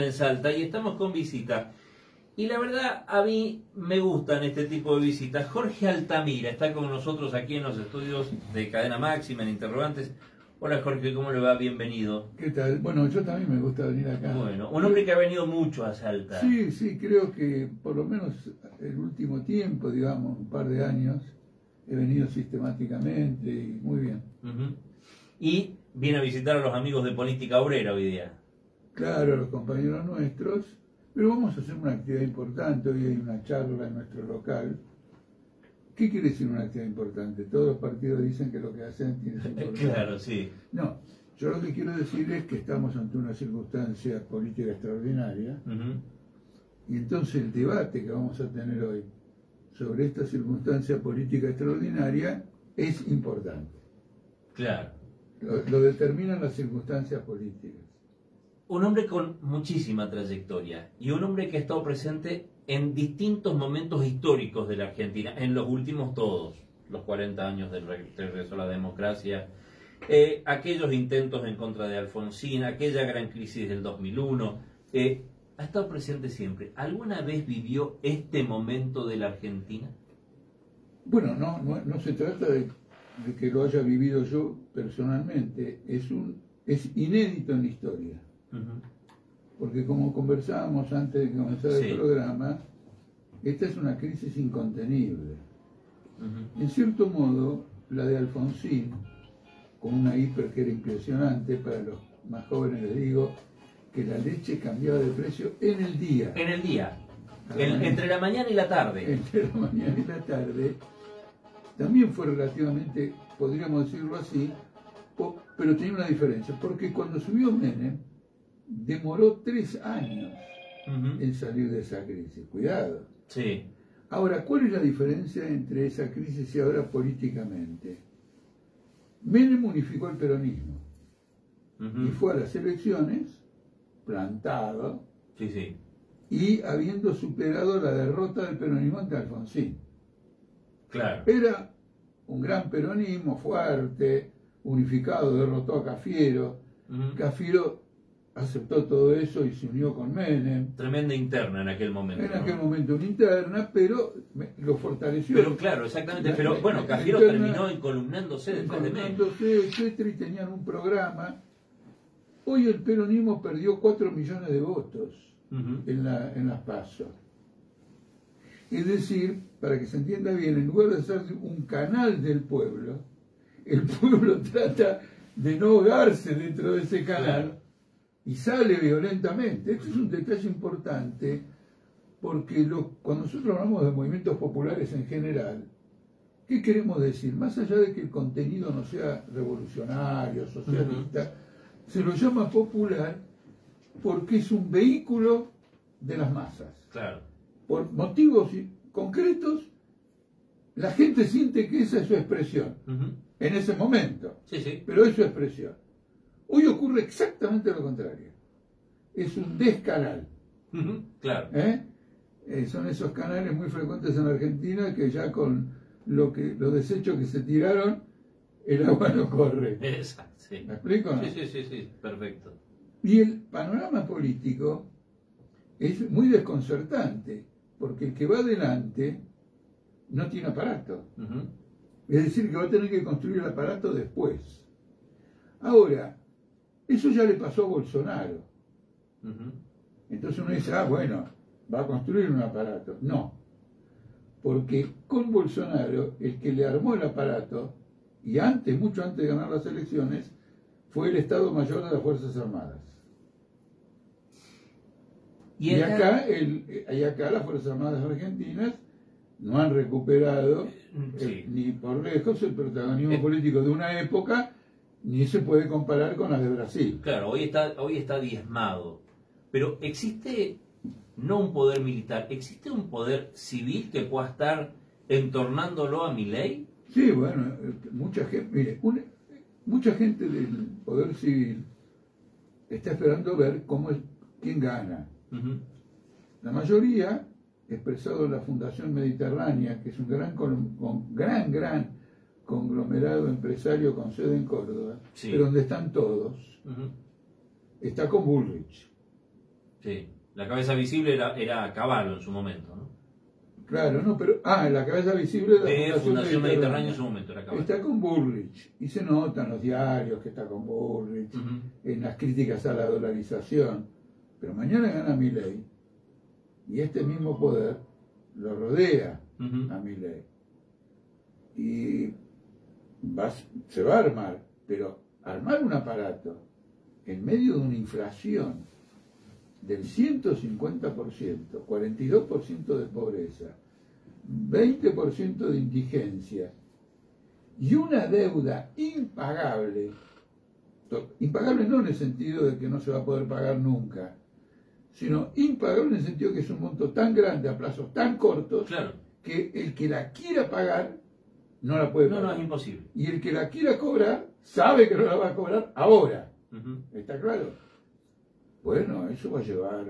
En Salta y estamos con visita. Y la verdad, a mí me gustan este tipo de visitas. Jorge Altamira está con nosotros aquí en los estudios de Cadena Máxima, en Interrogantes. Hola Jorge, ¿cómo le va? Bienvenido. ¿Qué tal? Bueno, yo también me gusta venir acá. Bueno, un hombre que ha venido mucho a Salta. Sí, sí, creo que por lo menos el último tiempo, digamos, un par de años, he venido sistemáticamente y muy bien. Y viene a visitar a los amigos de Política Obrera hoy día. Claro, los compañeros nuestros, pero vamos a hacer una actividad importante. Hoy hay una charla en nuestro local. ¿Qué quiere decir una actividad importante? Todos los partidos dicen que lo que hacen tiene su importancia. Claro, sí. No, yo lo que quiero decir es que estamos ante una circunstancia política extraordinaria y entonces el debate que vamos a tener hoy sobre esta circunstancia política extraordinaria es importante. Claro. Lo determinan las circunstancias políticas. Un hombre con muchísima trayectoria y un hombre que ha estado presente en distintos momentos históricos de la Argentina, en los últimos todos, los 40 años del regreso a la democracia, aquellos intentos en contra de Alfonsín, aquella gran crisis del 2001, ha estado presente siempre. ¿Alguna vez vivió este momento de la Argentina? Bueno, no se trata de que lo haya vivido yo personalmente, es inédito en la historia. Porque como conversábamos antes de comenzar el programa, esta es una crisis incontenible. En cierto modo, la de Alfonsín, con una hiper que era impresionante, para los más jóvenes les digo, que la leche cambiaba de precio en el día. En el día, entre la mañana y la tarde. Entre la mañana y la tarde, también fue relativamente, podríamos decirlo así, pero tenía una diferencia, porque cuando subió Menem, demoró 3 años en salir de esa crisis. Cuidado. Sí. Ahora, ¿cuál es la diferencia entre esa crisis y ahora políticamente? Menem unificó el peronismo y fue a las elecciones plantado y habiendo superado la derrota del peronismo ante Alfonsín. Claro. Era un gran peronismo fuerte, unificado, derrotó a Cafiero. Cafiero aceptó todo eso y se unió con Menem. Tremenda interna en aquel momento. En aquel momento una interna, pero lo fortaleció. Pero claro, exactamente. Pero bueno, Cafiero terminó encolumnándose detrás de Menem. Etcétera, y tenían un programa. Hoy el peronismo perdió 4 millones de votos en las PASO. Es decir, para que se entienda bien, en lugar de hacer un canal del pueblo, el pueblo trata de no ahogarse dentro de ese canal y sale violentamente. Esto es un detalle importante porque cuando nosotros hablamos de movimientos populares en general, ¿qué queremos decir? Más allá de que el contenido no sea revolucionario, socialista, se lo llama popular porque es un vehículo de las masas. Claro. Por motivos concretos, la gente siente que esa es su expresión en ese momento, pero es su expresión. Hoy ocurre exactamente lo contrario. Es un descanal. Claro. Son esos canales muy frecuentes en Argentina que ya con los desechos que se tiraron, el agua no corre. Exacto. ¿Me explico? ¿No? Sí, perfecto. Y el panorama político es muy desconcertante, porque el que va adelante no tiene aparato. Es decir, que va a tener que construir el aparato después. Ahora, eso ya le pasó a Bolsonaro. Entonces uno dice, bueno, va a construir un aparato. No, porque con Bolsonaro, el que le armó el aparato, y mucho antes de ganar las elecciones, fue el Estado Mayor de las Fuerzas Armadas. Y acá las Fuerzas Armadas argentinas no han recuperado ni por lejos el protagonismo político de una época, ni se puede comparar con las de Brasil. Claro, hoy está diezmado. Pero existe no un poder militar, ¿existe un poder civil que pueda estar entornándolo a Milei? Sí, bueno, mucha gente, mire, mucha gente del poder civil está esperando ver quién gana. La mayoría, expresado en la Fundación Mediterránea, que es un gran conglomerado empresario con sede en Córdoba, pero donde están todos, está con Bullrich. Sí, la cabeza visible era Cavallo en su momento, ¿no? Claro, no, pero... la cabeza visible de la Fundación Mediterránea en su momento era Cavallo. Está con Bullrich, y se nota en los diarios que está con Bullrich, en las críticas a la dolarización, pero mañana gana Milei, y este mismo poder lo rodea a Milei. Y se va a armar, pero armar un aparato en medio de una inflación del 150%, 42% de pobreza, 20% de indigencia y una deuda impagable, impagable no en el sentido de que no se va a poder pagar nunca, sino impagable en el sentido que es un monto tan grande a plazos tan cortos, claro, que el que la quiera pagar no la puede pagar. No, es imposible. Y el que la quiera cobrar sabe que no la va a cobrar ahora. ¿Está claro? Bueno, eso va a llevar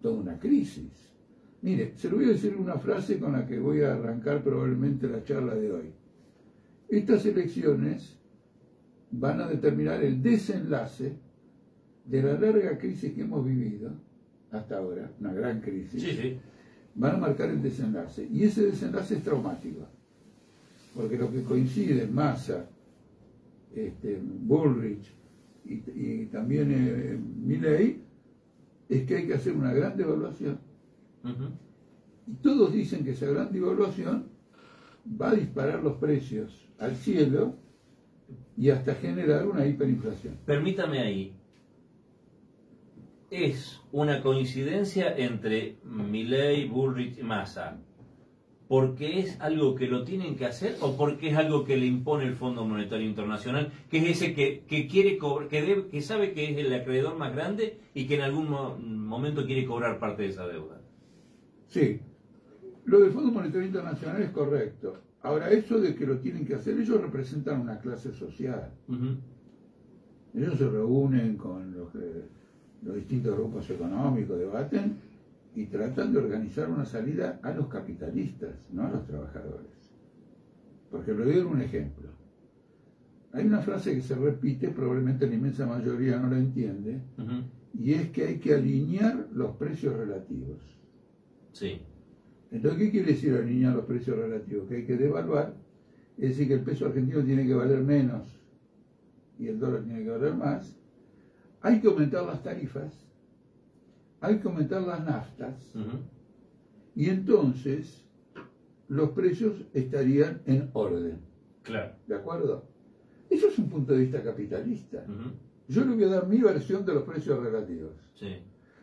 toda una crisis. Mire, se lo voy a decir una frase con la que voy a arrancar probablemente la charla de hoy. Estas elecciones van a determinar el desenlace de la larga crisis que hemos vivido hasta ahora, una gran crisis. Sí, sí. Van a marcar el desenlace. Y ese desenlace es traumático. Porque lo que coincide, Massa, Bullrich y también Milei, es que hay que hacer una gran devaluación. Y todos dicen que esa gran devaluación va a disparar los precios al cielo y hasta generar una hiperinflación. Permítame ahí. ¿Es una coincidencia entre Milei, Bullrich y Massa porque es algo que lo tienen que hacer o porque es algo que le impone el Fondo Monetario Internacional, que es ese que quiere cobrar, que sabe que es el acreedor más grande y que en algún momento quiere cobrar parte de esa deuda? Sí, lo del Fondo Monetario Internacional es correcto. Ahora, eso de que lo tienen que hacer, ellos representan una clase social. Ellos se reúnen con los distintos grupos económicos, debaten y tratan de organizar una salida a los capitalistas, no a los trabajadores. Porque le doy un ejemplo. Hay una frase que se repite, probablemente la inmensa mayoría no la entiende, y es que hay que alinear los precios relativos. Sí. Entonces, ¿qué quiere decir alinear los precios relativos? Que hay que devaluar, es decir, que el peso argentino tiene que valer menos y el dólar tiene que valer más. Hay que aumentar las tarifas, hay que aumentar las naftas, y entonces los precios estarían en orden. Claro. ¿De acuerdo? Eso es un punto de vista capitalista. Yo le voy a dar mi versión de los precios relativos. Sí.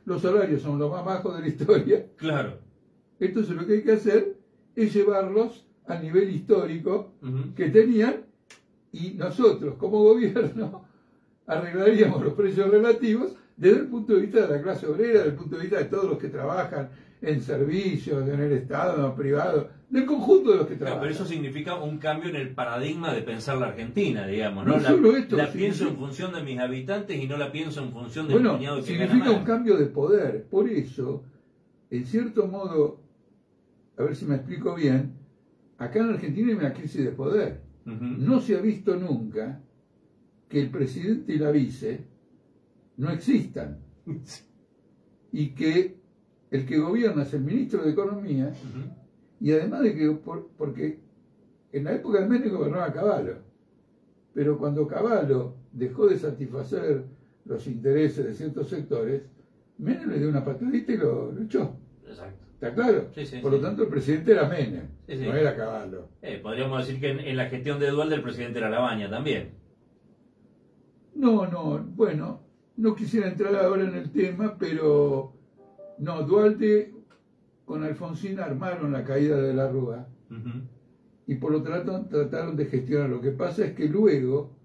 Los salarios son los más bajos de la historia. Claro. Entonces lo que hay que hacer es llevarlos al nivel histórico que tenían, y nosotros como gobierno arreglaríamos los precios relativos desde el punto de vista de la clase obrera, desde el punto de vista de todos los que trabajan en servicios, en el Estado, en lo privado, del conjunto de los que trabajan. Pero eso significa un cambio en el paradigma de pensar la Argentina, digamos, ¿no? No solo esto, la pienso en función de mis habitantes y no la pienso en función del bueno, cuñado que significa gana más. un cambio de poder. Por eso, en cierto modo, a ver si me explico bien, acá en Argentina hay una crisis de poder. No se ha visto nunca que el presidente y la vice no existan. Y que el que gobierna es el ministro de Economía, y además de que, porque en la época de Menem gobernaba Cavallo, pero cuando Cavallo dejó de satisfacer los intereses de ciertos sectores, Menem le dio una patadita y lo echó. Exacto. ¿Está claro? Sí, sí, Por lo tanto, el presidente era Menem, no era Cavallo. Podríamos decir que en la gestión de Dualde el presidente era Labaña también. No, bueno, no quisiera entrar ahora en el tema, pero no, Dualde con Alfonsín armaron la caída de la Rúa y por lo tanto trataron de gestionar. Lo que pasa es que luego,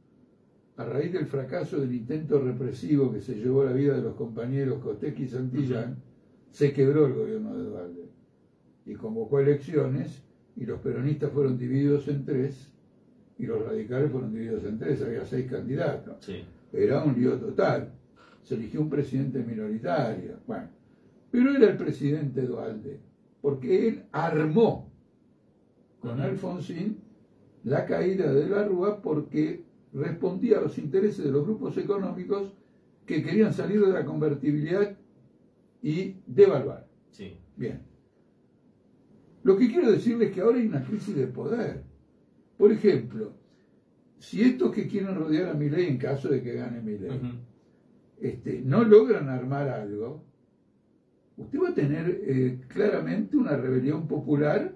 a raíz del fracaso del intento represivo que se llevó la vida de los compañeros Costecchi y Santillán, se quebró el gobierno de Dualde y convocó elecciones, y los peronistas fueron divididos en tres y los radicales fueron divididos en tres. Había 6 candidatos. Sí. Era un lío total. Se eligió un presidente minoritario. Bueno, pero era el presidente Dualde, porque él armó con Alfonsín la caída de la Rúa, porque respondía a los intereses de los grupos económicos que querían salir de la convertibilidad y devaluar. Sí. Bien. Lo que quiero decirles es que ahora hay una crisis de poder. Por ejemplo, si estos que quieren rodear a Milei en caso de que gane Milei, no logran armar algo, usted va a tener claramente una rebelión popular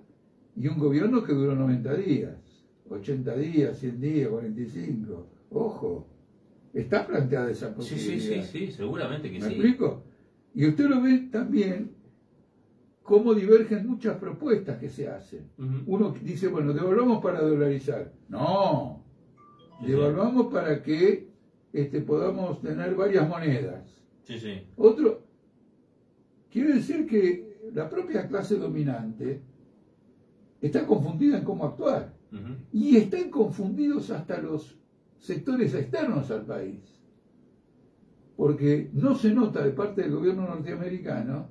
y un gobierno que duró 90 días, 80 días, 100 días, 45. Ojo, está planteada esa posibilidad. Sí, seguramente que sí. ¿Me explico? Y usted lo ve también cómo divergen muchas propuestas que se hacen. Uno dice, bueno, devolvamos para dolarizar. No, devolvamos para que podamos tener varias monedas. Otro, quiere decir que la propia clase dominante está confundida en cómo actuar. Y están confundidos hasta los sectores externos al país. Porque no se nota de parte del gobierno norteamericano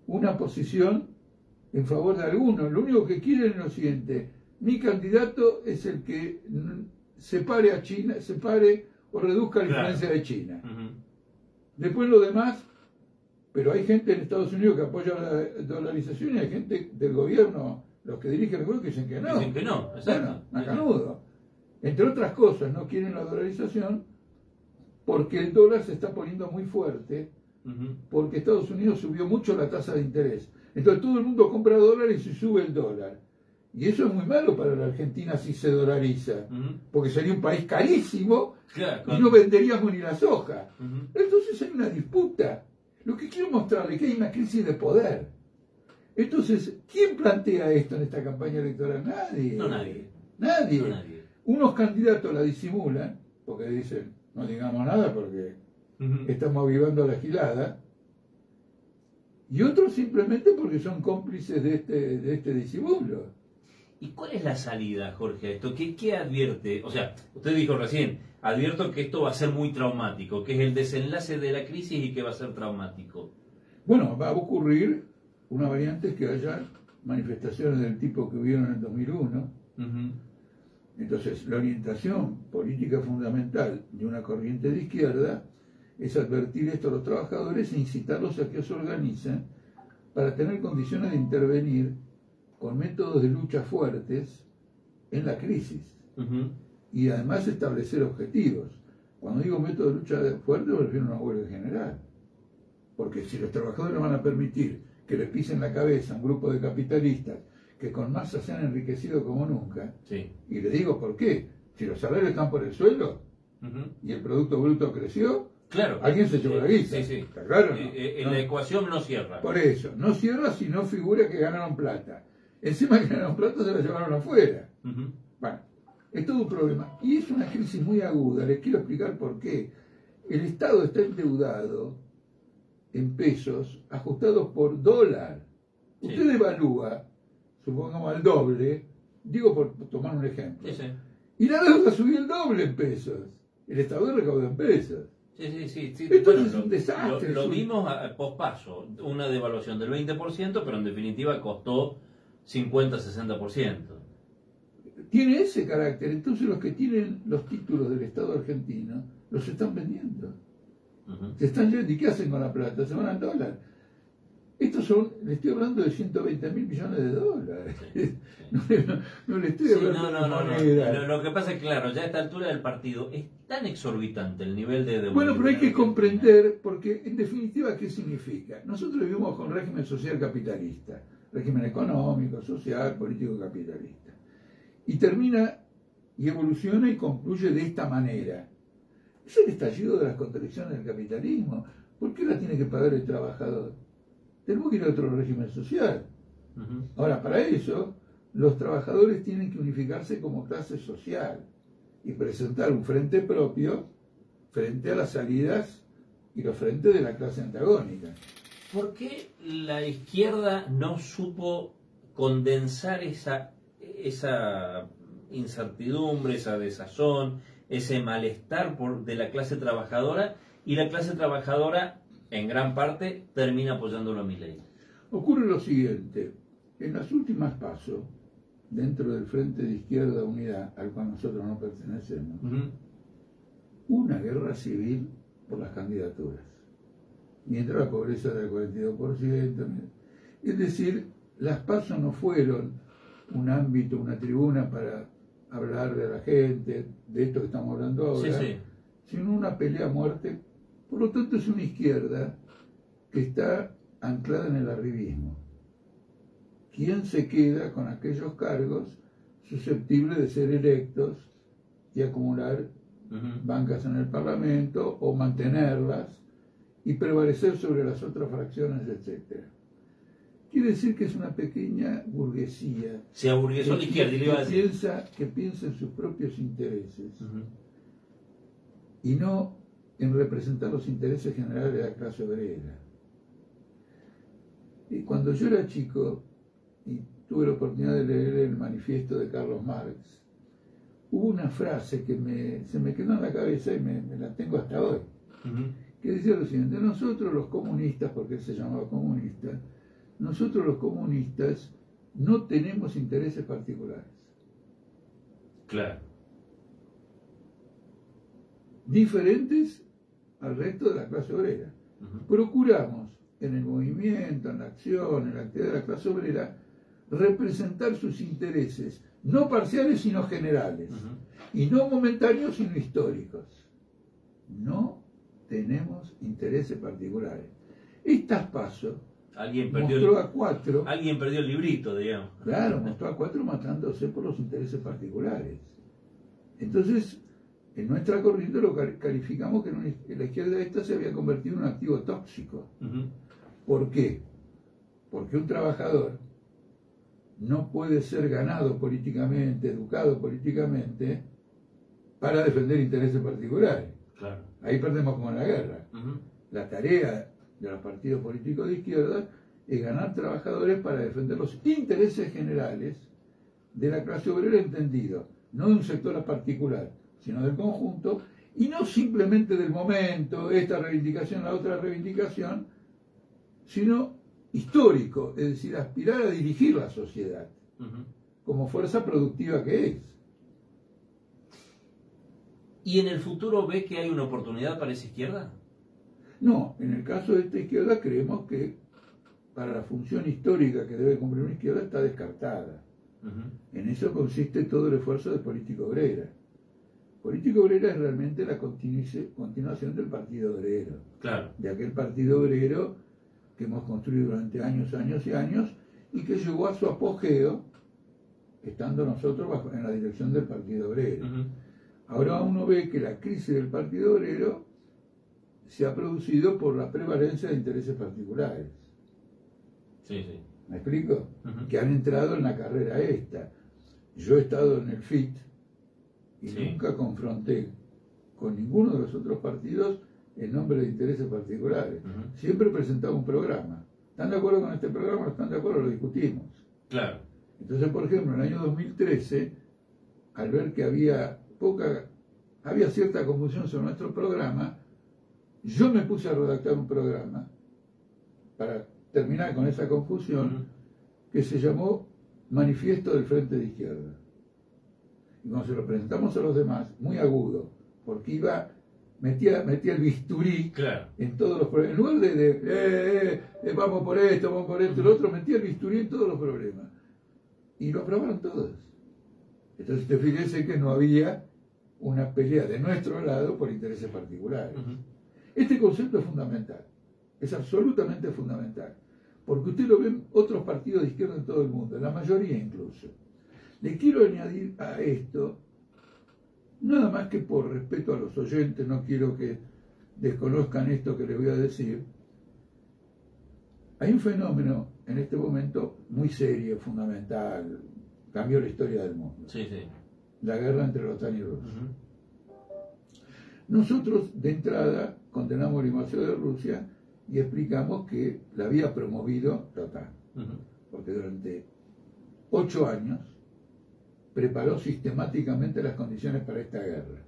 una posición en favor de algunos. Lo único que quieren es lo siguiente: mi candidato es el que separe a China, separe o reduzca la influencia de China. Después lo demás, pero hay gente en Estados Unidos que apoya la dolarización y hay gente del gobierno, los que dirigen el gobierno, que dicen que no. Dicen que no, exacto. Bueno, macanudo. Entre otras cosas, no quieren la dolarización porque el dólar se está poniendo muy fuerte, porque Estados Unidos subió mucho la tasa de interés. Entonces todo el mundo compra dólares y sube el dólar. Y eso es muy malo para la Argentina si se dolariza, porque sería un país carísimo y no venderíamos ni la soja. Entonces hay una disputa. Lo que quiero mostrarle es que hay una crisis de poder. Entonces, ¿quién plantea esto en esta campaña electoral? Nadie. No, nadie. Nadie. No, nadie. Unos candidatos la disimulan, porque dicen, no digamos nada porque estamos avivando la gilada, y otros simplemente porque son cómplices de este disimulo. ¿Y cuál es la salida, Jorge, a esto? ¿Qué advierte? O sea, usted dijo recién, advierto que esto va a ser muy traumático, que es el desenlace de la crisis y que va a ser traumático. Bueno, va a ocurrir una variante, es que haya manifestaciones del tipo que hubieron en el 2001. Entonces, la orientación política fundamental de una corriente de izquierda es advertir esto a los trabajadores e incitarlos a que se organicen para tener condiciones de intervenir con métodos de lucha fuertes en la crisis. Y además establecer objetivos. Cuando digo método de lucha fuerte me refiero a una huelga general. Porque si los trabajadores van a permitir que le pisen la cabeza a un grupo de capitalistas que con masa se han enriquecido como nunca, y le digo por qué, si los salarios están por el suelo y el Producto Bruto creció, alguien se llevó la guisa. ¿Está claro? ¿No? La ecuación no cierra. Por eso, no cierra si no figura que ganaron plata. Encima que ganaron plata se la llevaron afuera. Bueno, es todo un problema. Y es una crisis muy aguda. Les quiero explicar por qué. El Estado está endeudado en pesos ajustados por dólar. Usted evalúa, supongamos al doble, digo por tomar un ejemplo, y la deuda subió el doble en pesos. El Estado recauda en pesos. Esto es un desastre. Lo vimos a pospaso, una devaluación del 20%, pero en definitiva costó 50-60%. Tiene ese carácter. Entonces los que tienen los títulos del Estado argentino los están vendiendo. Se están yendo. ¿Y qué hacen con la plata? Se van al dólar. Estos son, le estoy hablando de 120.000 millones de dólares. No le estoy hablando de moneda. Lo que pasa es que, claro, ya a esta altura del partido es tan exorbitante el nivel de deuda. Bueno, pero hay que comprender, porque en definitiva, ¿qué significa? Nosotros vivimos con régimen social capitalista, régimen económico, social, político capitalista. Y termina y evoluciona y concluye de esta manera. Es el estallido de las contradicciones del capitalismo. ¿Por qué la tiene que pagar el trabajador? Tenemos que ir a otro régimen social. Ahora, para eso, los trabajadores tienen que unificarse como clase social y presentar un frente propio frente a las salidas y los frentes de la clase antagónica. ¿Por qué la izquierda no supo condensar esa incertidumbre, esa desazón, ese malestar de la clase trabajadora, y la clase trabajadora en gran parte termina apoyándolo a Milei? Ocurre lo siguiente: en las últimas PASO, dentro del Frente de Izquierda Unidad, al cual nosotros no pertenecemos, una guerra civil por las candidaturas. mientras la pobreza era del 42%. Es decir, las PASO no fueron un ámbito, una tribuna para hablar de la gente, de esto que estamos hablando ahora, sino una pelea a muerte. Por lo tanto, es una izquierda que está anclada en el arribismo. ¿Quién se queda con aquellos cargos susceptibles de ser electos y acumular bancas en el Parlamento o mantenerlas y prevalecer sobre las otras fracciones, etcétera? Quiere decir que es una pequeña burguesía. Se aburguesó la izquierda, y le iba a decir. Que piensa en sus propios intereses y no en representar los intereses generales de la clase obrera. Y cuando yo era chico y tuve la oportunidad de leer el manifiesto de Carlos Marx, hubo una frase que se me quedó en la cabeza y me la tengo hasta hoy, que decía lo siguiente: nosotros los comunistas, porque él se llamaba comunista, nosotros los comunistas no tenemos intereses particulares. Claro. Diferentes al resto de la clase obrera. Procuramos en el movimiento, en la acción, en la actividad de la clase obrera, representar sus intereses, no parciales sino generales, y no momentáneos sino históricos. No tenemos intereses particulares. Estas PASO mostró a cuatro. Alguien perdió el librito, digamos. Claro, mostró a cuatro matándose por los intereses particulares. Entonces, en nuestra corriente lo calificamos que en la izquierda esta se había convertido en un activo tóxico. ¿Por qué? Porque un trabajador no puede ser ganado políticamente, educado políticamente, para defender intereses particulares. Claro. Ahí perdemos como en la guerra. La tarea de los partidos políticos de izquierda es ganar trabajadores para defender los intereses generales de la clase obrera, entendido, no de un sector particular, sino del conjunto, y no simplemente del momento, esta reivindicación, la otra reivindicación, sino histórico, es decir, aspirar a dirigir la sociedad como fuerza productiva que es. ¿Y en el futuro ves que hay una oportunidad para esa izquierda? No, en el caso de esta izquierda creemos que para la función histórica que debe cumplir una izquierda está descartada. En eso consiste todo el esfuerzo de política obrera. Política obrera es realmente la continuación del Partido Obrero. Claro. De aquel Partido Obrero que hemos construido durante años, años y años, y que llegó a su apogeo estando nosotros en la dirección del Partido Obrero. Ahora uno ve que la crisis del Partido Obrero se ha producido por la prevalencia de intereses particulares. Sí, sí. ¿Me explico? Que han entrado en la carrera esta. Yo he estado en el FIT y nunca confronté con ninguno de los otros partidos en nombre de intereses particulares. Siempre presentaba un programa. ¿Están de acuerdo con este programa? ¿No están de acuerdo? Lo discutimos. Claro. Entonces, por ejemplo, en el año 2013, al ver que había cierta confusión sobre nuestro programa, yo me puse a redactar un programa para terminar con esa confusión que se llamó Manifiesto del Frente de Izquierda. Y cuando se lo presentamos a los demás, muy agudo, porque metía el bisturí en todos los problemas. En lugar de vamos por esto, el otro metía el bisturí en todos los problemas. Y lo aprobaron todos. Entonces te fíjese que no había una pelea de nuestro lado por intereses particulares. Este concepto es fundamental, es absolutamente fundamental, porque usted lo ve en otros partidos de izquierda en todo el mundo, en la mayoría incluso. Le quiero añadir a esto, nada más que por respeto a los oyentes, no quiero que desconozcan esto que les voy a decir. Hay un fenómeno en este momento muy serio, fundamental, cambió la historia del mundo. Sí, sí. La guerra entre la OTAN y Rusia. Nosotros, de entrada, condenamos la invasión de Rusia y explicamos que la había promovido la OTAN. Porque durante 8 años preparó sistemáticamente las condiciones para esta guerra.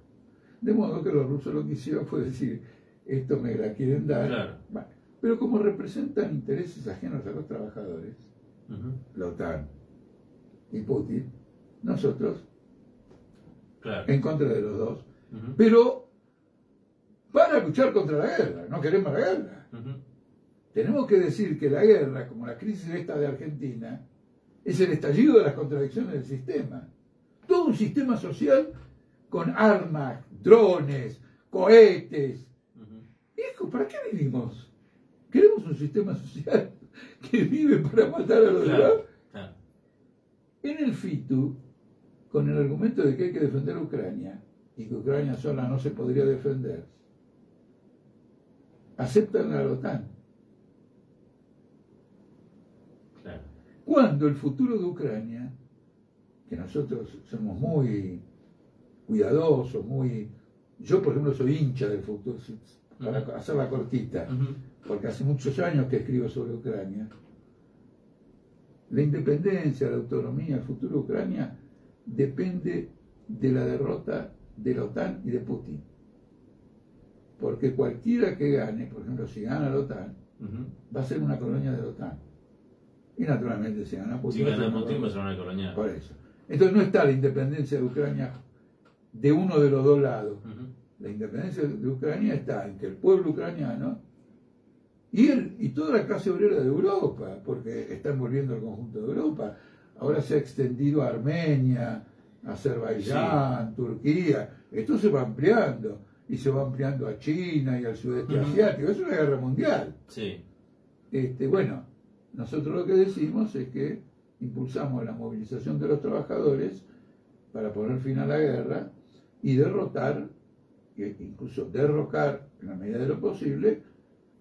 De modo que los rusos lo que hicieron fue decir, esto me la quieren dar. Claro. Bueno, pero como representan intereses ajenos a los trabajadores, la OTAN y Putin, nosotros, en contra de los dos, pero para luchar contra la guerra, no queremos la guerra. tenemos que decir que la guerra, como la crisis esta de Argentina, es el estallido de las contradicciones del sistema. Todo un sistema social con armas, drones, cohetes. Hijo, ¿para qué vivimos? ¿Queremos un sistema social que vive para matar a los demás? Claro. En el FITU, con el argumento de que hay que defender a Ucrania y que Ucrania sola no se podría defender, aceptan a la OTAN. Claro. Cuando el futuro de Ucrania, que nosotros somos muy cuidadosos, yo por ejemplo soy hincha del futuro, para hacerla cortita, porque hace muchos años que escribo sobre Ucrania. La independencia, la autonomía, el futuro de Ucrania depende de la derrota de la OTAN y de Putin. Porque cualquiera que gane, por ejemplo, si gana la OTAN, va a ser una colonia de la OTAN. Y naturalmente si gana Putin, va a ser una colonia. Por eso. Entonces no está la independencia de Ucrania de uno de los dos lados. La independencia de Ucrania está en que el pueblo ucraniano y toda la clase obrera de Europa, porque está envolviendo el conjunto de Europa. Ahora se ha extendido a Armenia, Azerbaiyán, Turquía. Esto se va ampliando. Y se va ampliando a China y al sudeste asiático. Es una guerra mundial. Sí. Bueno, nosotros lo que decimos es que impulsamos la movilización de los trabajadores para poner fin a la guerra y derrotar, incluso derrocar en la medida de lo posible,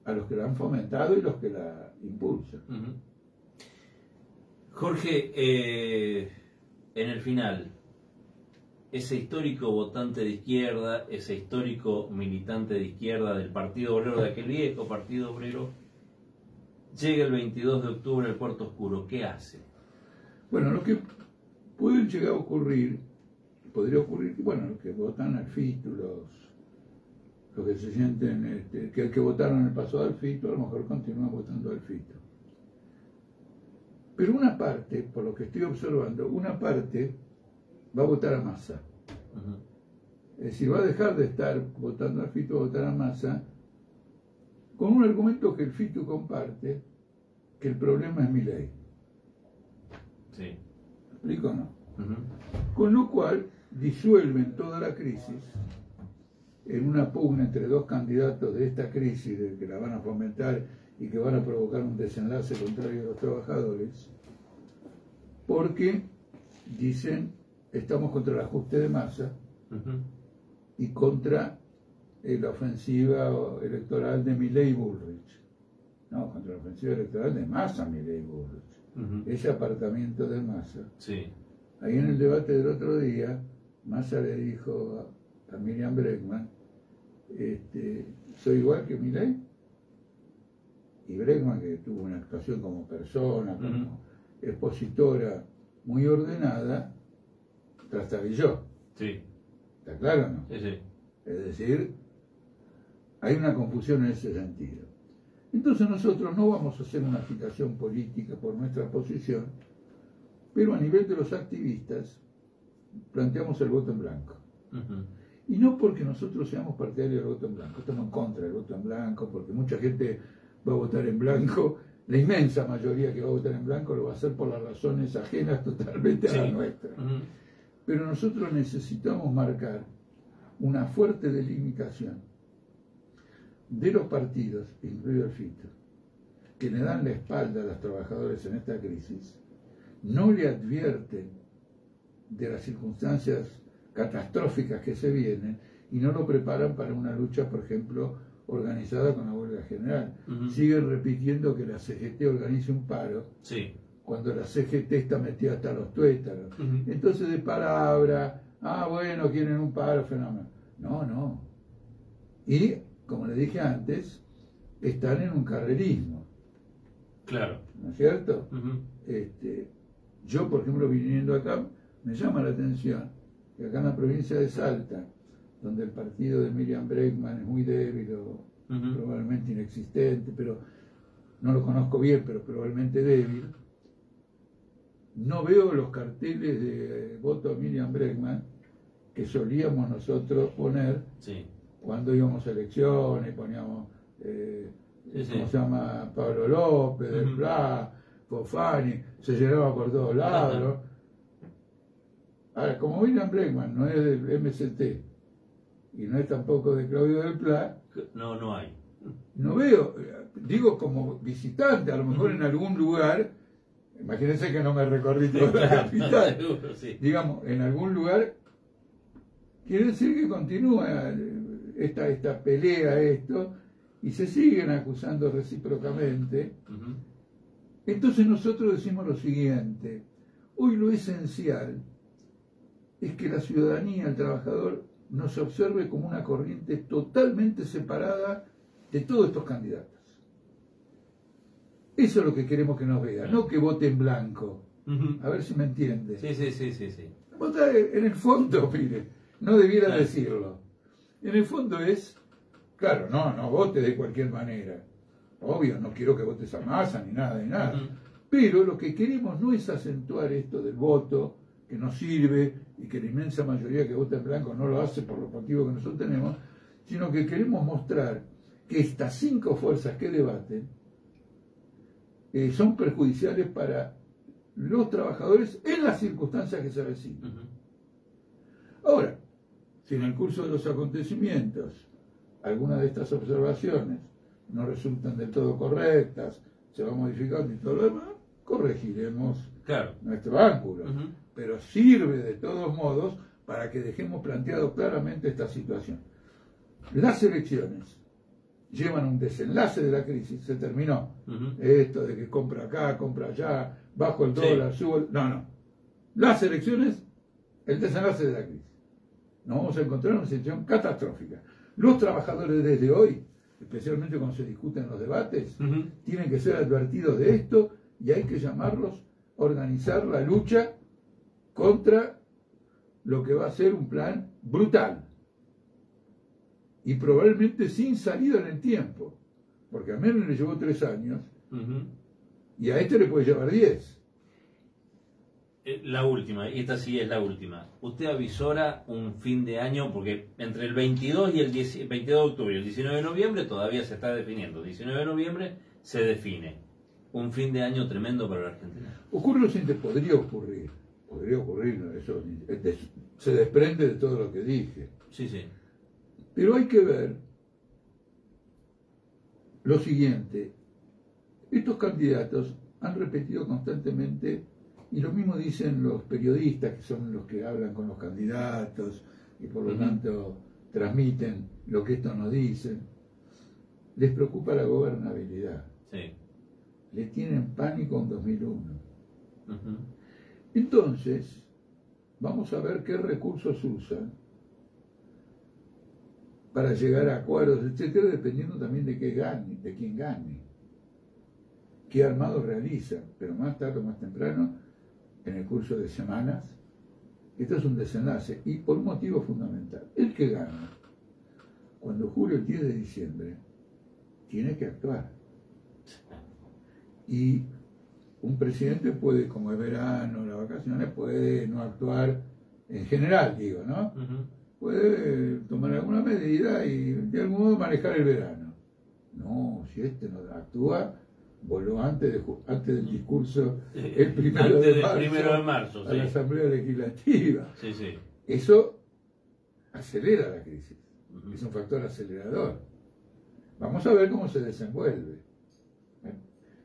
a los que la han fomentado y los que la impulsan. Jorge, en el final, ese histórico votante de izquierda, ese histórico militante de izquierda del Partido Obrero, de aquel viejo Partido Obrero, llega el 22 de octubre al Puerto Oscuro. ¿Qué hace? Bueno, lo que puede llegar a ocurrir, podría ocurrir, bueno, los que votan al FITU, los que se sienten, que votaron en el pasado al FITU, a lo mejor continúan votando al FITU. Pero una parte, por lo que estoy observando, una parte va a votar a Massa. Es decir, va a dejar de estar votando al FITU, a votar a Massa, con un argumento que el FITU comparte, que el problema es Milei. Sí. ¿Me explico o no? Con lo cual disuelven toda la crisis en una pugna entre dos candidatos de esta crisis, de que la van a fomentar y que van a provocar un desenlace contrario a los trabajadores, porque dicen estamos contra el ajuste de masa y contra la ofensiva electoral de Milei Bullrich. No, contra la ofensiva electoral de Massa Milei Bullrich. Ese apartamiento de Massa. Sí. Ahí en el debate del otro día, Massa le dijo a Miriam Bregman, soy igual que Milei. Y Bregman, que tuvo una actuación como persona, como expositora muy ordenada, trastabilló. Sí. ¿Está claro o no? Sí, sí. Es decir, hay una confusión en ese sentido. Entonces nosotros no vamos a hacer una agitación política por nuestra posición, pero a nivel de los activistas planteamos el voto en blanco. Y no porque nosotros seamos partidarios del voto en blanco, estamos en contra del voto en blanco, porque mucha gente va a votar en blanco, la inmensa mayoría que va a votar en blanco lo va a hacer por las razones ajenas totalmente a la nuestra. Pero nosotros necesitamos marcar una fuerte delimitación de los partidos, incluido el FITU, que le dan la espalda a los trabajadores en esta crisis, no le advierten de las circunstancias catastróficas que se vienen y no lo preparan para una lucha, por ejemplo, organizada con la huelga general. Siguen repitiendo que la CGT organice un paro, cuando la CGT está metida hasta los tuétanos. Entonces de palabra, bueno, quieren un paro, fenómeno. No. Y, como le dije antes, están en un carrerismo. Claro. ¿No es cierto? Yo, por ejemplo, viniendo acá, me llama la atención que acá en la provincia de Salta, donde el partido de Miriam Bregman es muy débil o probablemente inexistente, pero no lo conozco bien, pero probablemente débil, no veo los carteles de voto a Miriam Bregman que solíamos nosotros poner cuando íbamos a elecciones, poníamos ¿cómo se llama? Pablo López, Del Pla, Fofani, se llenaba por todos lados. Ahora, como William Bregman no es del MST y no es tampoco de Claudio Del Pla, no hay. No veo, digo como visitante, a lo mejor en algún lugar, imagínense que no me recorrí toda la capital, Seguro, sí. digamos, en algún lugar, quiere decir que continúa esta pelea, y se siguen acusando recíprocamente. Entonces nosotros decimos lo siguiente: hoy lo esencial es que la ciudadanía, el trabajador, nos observe como una corriente totalmente separada de todos estos candidatos. Eso es lo que queremos que nos vean, no que vote en blanco. A ver si me entiende. Sí. Votar en el fondo, mire, no debiera decirlo. En el fondo es, claro, no vote de cualquier manera. Obvio, no quiero que votes a Massa ni nada. Pero lo que queremos no es acentuar esto del voto, que no sirve y que la inmensa mayoría que vota en blanco no lo hace por los motivos que nosotros tenemos, sino que queremos mostrar que estas 5 fuerzas que debaten son perjudiciales para los trabajadores en las circunstancias que se avecinan. Ahora, si en el curso de los acontecimientos algunas de estas observaciones no resultan del todo correctas, se va modificando y todo lo demás, corregiremos nuestro ángulo. Pero sirve de todos modos para que dejemos planteado claramente esta situación. Las elecciones llevan a un desenlace de la crisis, se terminó. Esto de que compra acá, compra allá, bajo el dólar, subo el... No. Las elecciones, el desenlace de la crisis. Nos vamos a encontrar en una situación catastrófica. Los trabajadores desde hoy, especialmente cuando se discuten los debates, tienen que ser advertidos de esto y hay que llamarlos a organizar la lucha contra lo que va a ser un plan brutal. Y probablemente sin salida en el tiempo, porque a Menem le llevó 3 años y a este le puede llevar 10. La última, y esta sí es la última. Usted avisora un fin de año, porque entre el 22 y el 22 de octubre y el 19 de noviembre todavía se está definiendo. 19 de noviembre se define. Un fin de año tremendo para la Argentina. Ocurre lo siguiente, podría ocurrir, eso se desprende de todo lo que dije. Sí. Pero hay que ver lo siguiente: estos candidatos han repetido constantemente, y lo mismo dicen los periodistas, que son los que hablan con los candidatos y por lo tanto transmiten lo que estos nos dicen, les preocupa la gobernabilidad. Le tienen pánico en 2001. Entonces, vamos a ver qué recursos usan para llegar a acuerdos, etcétera, dependiendo también de quién gane, qué armado realiza, pero más tarde o más temprano, en el curso de semanas, esto es un desenlace, y por un motivo fundamental: el que gana, cuando jure el 10 de diciembre, tiene que actuar. Y un presidente puede, como es verano, las vacaciones, puede no actuar en general, digo, ¿no? Puede tomar alguna medida y de algún modo manejar el verano. No, si este no actúa, voló antes del discurso el primero de marzo a la Asamblea Legislativa. Eso acelera la crisis, es un factor acelerador. Vamos a ver cómo se desenvuelve.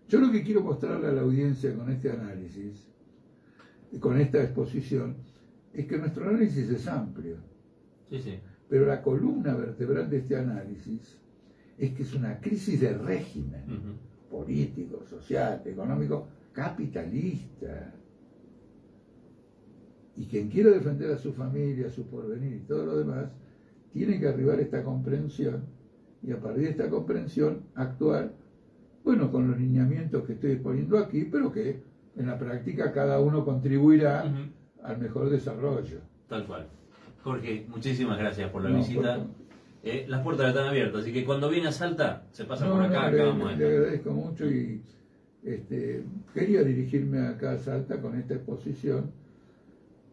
Yo lo que quiero mostrarle a la audiencia con este análisis, con esta exposición, es que nuestro análisis es amplio. Pero la columna vertebral de este análisis es que es una crisis de régimen político, social, económico, capitalista. Y quien quiera defender a su familia, su porvenir y todo lo demás, tiene que arribar a esta comprensión y a partir de esta comprensión actuar, bueno, con los lineamientos que estoy exponiendo aquí, pero que en la práctica cada uno contribuirá al mejor desarrollo. Tal cual. Jorge, muchísimas gracias por la visita. Las puertas están abiertas, así que cuando viene a Salta, se pasa por acá. Le agradezco mucho y quería dirigirme acá a Salta con esta exposición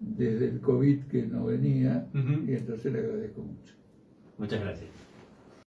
desde el COVID que no venía, y entonces le agradezco mucho. Muchas gracias.